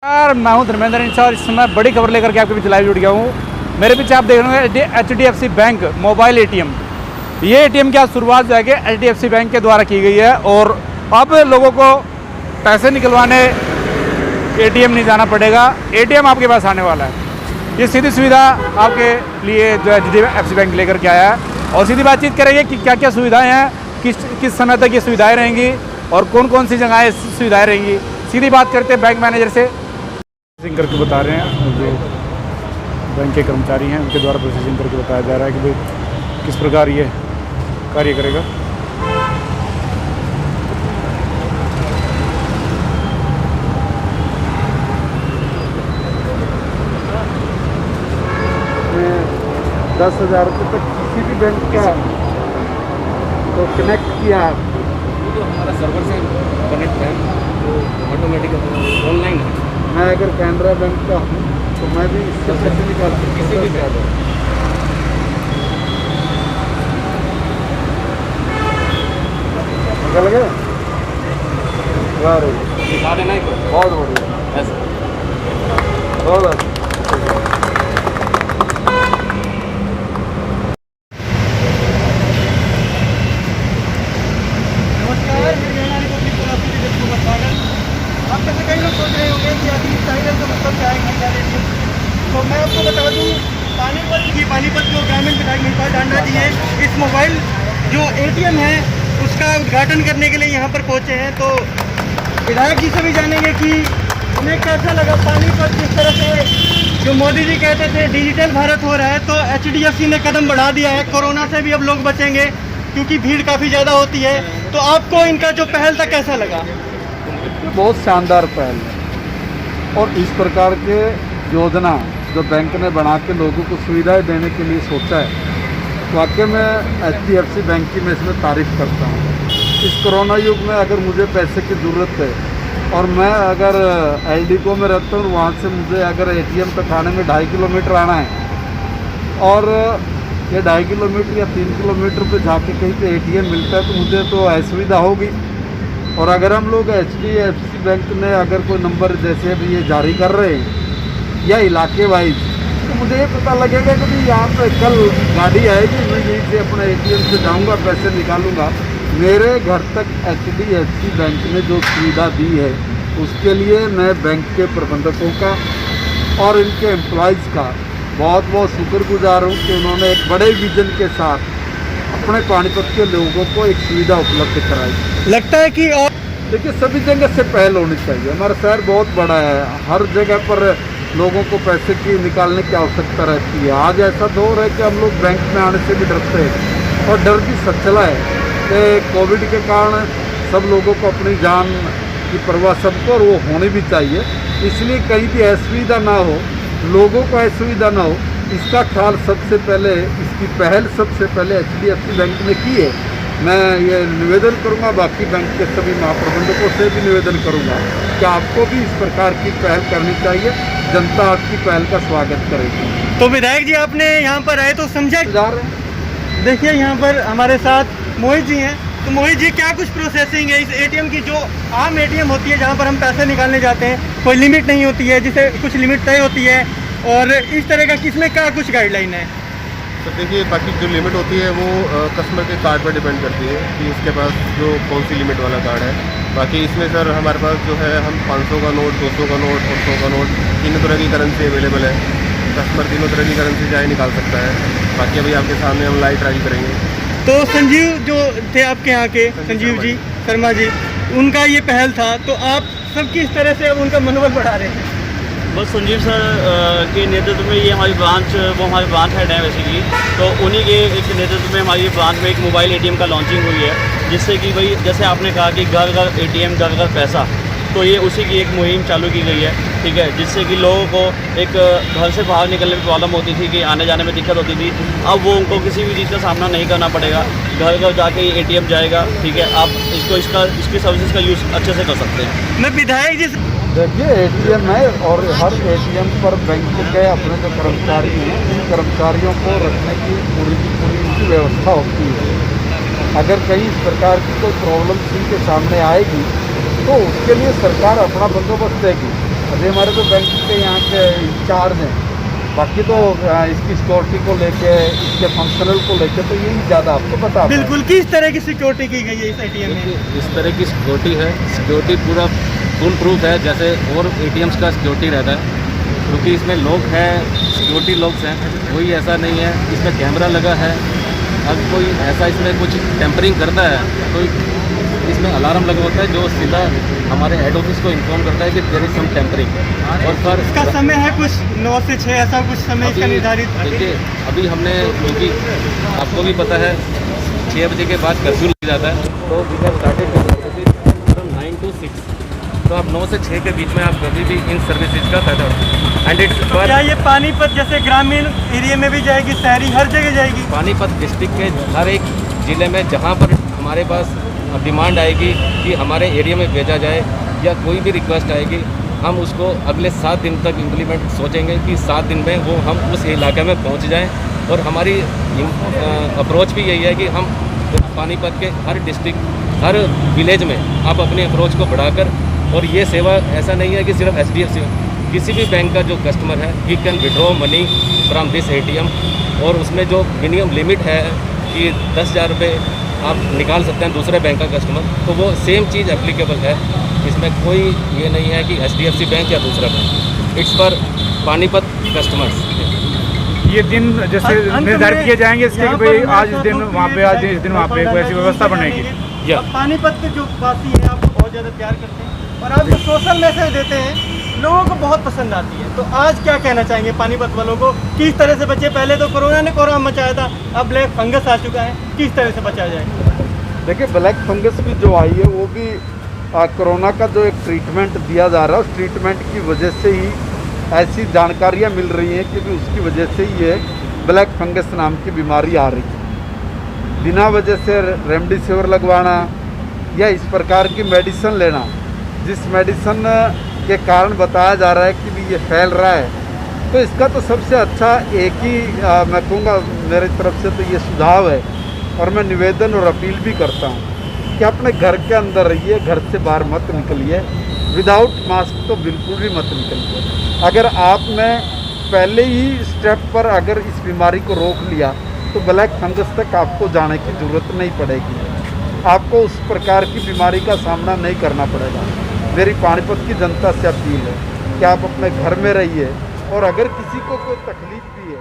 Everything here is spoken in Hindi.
यार मैं हूं धर्मेंद्र इंसा और इस समय बड़ी खबर लेकर के आपके बीच लाइव जुड़ गया हूं। मेरे पीछे आप देख रहे होंगे HDFC बैंक मोबाइल ATM। ये ATM की आज शुरुआत जाके HDFC बैंक के द्वारा की गई है और अब लोगों को पैसे निकलवाने ATM नहीं जाना पड़ेगा, ATM आपके पास आने वाला है। ये सीधी सुविधा आपके लिए जो है HDFC बैंक लेकर के आया है और सीधी बातचीत करेंगे कि क्या क्या सुविधाएँ हैं, किस समय तक ये सुविधाएँ रहेंगी और कौन कौन सी जगह सुविधाएँ रहेंगी। सीधी बात करते हैं बैंक मैनेजर से। प्रोसेसिंग करके बता रहे हैं जो बैंक के कर्मचारी हैं उनके द्वारा प्रोसेसिंग करके बताया जा रहा है कि भाई किस प्रकार ये कार्य करेगा। ₹10,000 तक किसी भी बैंक का तो कनेक्ट किया तो हमारा सर्वर से कनेक्ट है, तो ऑटोमेटिक ऑनलाइन है। मैं अगर कैनरा बैंक का हूँ तो मैं भी इससे पैसे निकाल सकता हूँ किसी भी बैंक निकल गया। दिखा देना है बहुत बढ़िया, ऐसा। बहुत अच्छा। आप में से कई लोग सोच रहे होंगे कि अभी साइकिल का मतलब क्या है, क्या रेडियो। तो मैं आपको बता दूं, पानीपत जो ग्रामीण विधायक महिपाल डांडा जी है, इस मोबाइल जो ATM है उसका उद्घाटन करने के लिए यहाँ पर पहुँचे हैं। तो विधायक जी से भी जानेंगे कि उन्हें कैसा लगा पानीपत, जिस तरह से जो मोदी जी कहते थे डिजिटल भारत हो रहा है, तो HDFC ने कदम बढ़ा दिया है। कोरोना से भी अब लोग बचेंगे क्योंकि भीड़ काफ़ी ज़्यादा होती है। तो आपको इनका जो पहल था कैसा लगा? बहुत शानदार पहल है और इस प्रकार के योजना जो बैंक ने बना के लोगों को सुविधाएं देने के लिए सोचा है, वाकई में HDFC बैंक की मैं इसमें तारीफ़ करता हूँ। इस कोरोना युग में अगर मुझे पैसे की ज़रूरत है और मैं अगर LDCO में रहता हूँ, वहाँ से मुझे अगर ATM तक आने में 2.5 किलोमीटर आना है और ये 2.5 किलोमीटर या 3 किलोमीटर पे जाके कहीं पे ATM मिलता है तो मुझे तो असुविधा होगी। और अगर हम लोग HDFC बैंक ने अगर कोई नंबर जैसे अभी ये जारी कर रहे हैं या इलाके वाइज, तो मुझे ये पता लगेगा कि भाई यहाँ पे कल गाड़ी आएगी, मैं यहीं से अपने ATM से जाऊँगा, पैसे निकालूंगा। मेरे घर तक HDFC बैंक ने जो सुविधा दी है उसके लिए मैं बैंक के प्रबंधकों का और इनके एम्प्लॉयज़ का बहुत बहुत शुक्रगुजार हूँ कि उन्होंने एक बड़े विजन के साथ अपने पानीपत के लोगों को एक सुविधा उपलब्ध कराई। लगता है कि और देखिए सभी जगह से पहल होनी चाहिए। हमारा शहर बहुत बड़ा है, हर जगह पर लोगों को पैसे की निकालने की आवश्यकता रहती है। आज ऐसा दौर है कि हम लोग बैंक में आने से भी डरते हैं और डर भी सच चला है कि कोविड के कारण सब लोगों को अपनी जान की परवाह सबको और वो होनी भी चाहिए। इसलिए कहीं भी असुविधा ना हो, लोगों को असुविधा ना हो, इसका ख्याल सबसे पहले, इसकी पहल सबसे पहले HDFC बैंक ने की है। मैं ये निवेदन करूंगा, बाकी बैंक के सभी महाप्रबंधकों से भी निवेदन करूंगा कि आपको भी इस प्रकार की पहल करनी चाहिए। जनता आपकी पहल का स्वागत करेगी। तो विधायक जी आपने यहाँ पर आए तो समझा जा रहे हैं। देखिए यहाँ पर हमारे साथ मोहित जी हैं। तो मोहित जी, क्या कुछ प्रोसेसिंग है इस ATM की? जो आम ATM होती है जहाँ पर हम पैसे निकालने जाते हैं, कोई लिमिट नहीं होती है, जिसे कुछ लिमिट तय होती है, और इस तरह का किसमें क्या कुछ गाइडलाइन है? तो देखिए, बाकी जो लिमिट होती है वो कस्टमर के कार्ड पर डिपेंड करती है कि उसके पास जो कौन सी लिमिट वाला कार्ड है। बाकी इसमें सर हमारे पास जो है, हम 500 का नोट, 200 का नोट और 100 का नोट, तीनों तरह की करेंसी अवेलेबल है। कस्टमर तीनों तरह की करेंसी चाहे निकाल सकता है। बाकी अभी आपके सामने हम लाइव ट्राई करेंगे। तो संजीव जो थे आपके यहाँ के, संजीव जी शर्मा जी, उनका ये पहल था, तो आप सब किस तरह से अब उनका मनोबल बढ़ा रहे हैं? बस संजीव सर के नेतृत्व में ये हमारी ब्रांच, वो हमारी ब्रांच हेड है बेसिकली, तो उन्हीं के एक नेतृत्व में हमारी ब्रांच में एक मोबाइल ATM का लॉन्चिंग हुई है, जिससे कि भाई जैसे आपने कहा कि घर घर ATM, घर घर पैसा, तो ये उसी की एक मुहिम चालू की गई है। ठीक है, जिससे कि लोगों को एक घर से बाहर निकलने में प्रॉब्लम होती थी कि आने जाने में दिक्कत होती थी, अब वो उनको किसी भी चीज़ का सामना नहीं करना पड़ेगा। घर घर जाके ही ATM जाएगा। ठीक है, आप इसकी सर्विसेज का यूज़ अच्छे से कर सकते हैं। मैं विधायक जी देखिए ATM है और हर ATM पर बैंक के अपने जो कर्मचारी हैं, इन कर्मचारियों को रखने की पूरी उनकी व्यवस्था होती है। अगर कहीं इस प्रकार की कोई प्रॉब्लम इनके सामने आएगी तो उसके लिए सरकार अपना बंदोबस्त देगी। अभी हमारे तो बैंक के यहाँ के इंचार्ज हैं, बाकी तो इसकी सिक्योरिटी को लेके, इसके फंक्शनल को लेके तो यही ज़्यादा आपको पता होगा। बिल्कुल, किस तरह की सिक्योरिटी की गई है इस एटीएम में? देखिए, इस तरह की सिक्योरिटी है, सिक्योरिटी पूरा फुल प्रूफ है, जैसे और एटीएम्स का सिक्योरिटी रहता है, क्योंकि इसमें लॉक है, सिक्योरिटी लॉक्स हैं, कोई ऐसा नहीं है। इसमें कैमरा लगा है, अब कोई ऐसा इसमें कुछ टेम्परिंग करता है तो इसमें अलार्म लगा होता है जो सीधा हमारे हेड ऑफिस को इन्फॉर्म करता है कि देयर इज सम टेम्परिंग। और फिर इसका समय है कुछ 9 से 6, ऐसा कुछ समय इसका निर्धारित है? देखिए, अभी हमने, क्योंकि आपको भी पता है 6 बजे के बाद कर्फ्यू लग जाता है, तो we have started from 9 to 6, तो आप 9 से 6 के बीच में आप कभी भी इन सर्विसेज का फायदा उठाएं। एंड इट्स पर क्या ये पानीपत जैसे ग्रामीण एरिया में भी जाएगी, शहरी हर जगह जाएगी? पानीपत डिस्ट्रिक्ट के हर एक ज़िले में जहाँ पर हमारे पास डिमांड आएगी कि हमारे एरिया में भेजा जाए या कोई भी रिक्वेस्ट आएगी, हम उसको अगले 7 दिन तक इम्प्लीमेंट सोचेंगे कि 7 दिन में वो हम उस इलाके में पहुंच जाएं। और हमारी अप्रोच भी यही है कि हम पानीपत के हर डिस्ट्रिक्ट, हर विलेज में आप अपने अप्रोच को बढ़ाकर, और ये सेवा ऐसा नहीं है कि सिर्फ HDFC, किसी भी बैंक का जो कस्टमर है he can withdraw money from this ATM, और उसमें जो मिनिमम लिमिट है कि 10,000 रुपये आप निकाल सकते हैं दूसरे बैंक का कस्टमर, तो वो सेम चीज़ एप्लीकेबल है। इसमें कोई ये नहीं है कि HDFC बैंक या दूसरा bank, it's for Panipat customers. ये दिन जैसे निर्धारित किए जाएंगे इसके कि भाई आज इस दिन वहाँ पे, आज इस दिन वहाँ पे, कोई ऐसी व्यवस्था बनेगी? या पानीपत के जो वासी हैं आपको बहुत ज़्यादा प्यार करते हैं और आप जो सोशल मैसेज देते हैं लोगों को बहुत पसंद आती है, तो आज क्या कहना चाहेंगे पानीपत वालों को, किस तरह से बचे? पहले तो कोरोना ने कोरोना मचाया था, अब ब्लैक फंगस आ चुका है, किस तरह से बचा जाए? देखिए, ब्लैक फंगस भी जो आई है वो भी कोरोना का जो एक ट्रीटमेंट दिया जा रहा है उस ट्रीटमेंट की वजह से ही ऐसी जानकारियाँ मिल रही हैं कि भी उसकी वजह से ही ये ब्लैक फंगस नाम की बीमारी आ रही है। बिना वजह से रेमडेसिविर लगवाना या इस प्रकार की मेडिसिन लेना, जिस मेडिसिन के कारण बताया जा रहा है कि भी ये फैल रहा है, तो इसका तो सबसे अच्छा एक ही मैं कहूँगा मेरी तरफ से तो ये सुझाव है, और मैं निवेदन और अपील भी करता हूँ कि अपने घर के अंदर रहिए, घर से बाहर मत निकलिए, विदाउट मास्क तो बिल्कुल भी मत निकलिए। अगर आपने पहले ही स्टेप पर अगर इस बीमारी को रोक लिया तो ब्लैक फंगस तक आपको जाने की ज़रूरत नहीं पड़ेगी, आपको उस प्रकार की बीमारी का सामना नहीं करना पड़ेगा। मेरी पानीपत की जनता से अपील है कि आप अपने घर में रहिए, और अगर किसी को कोई तकलीफ भी है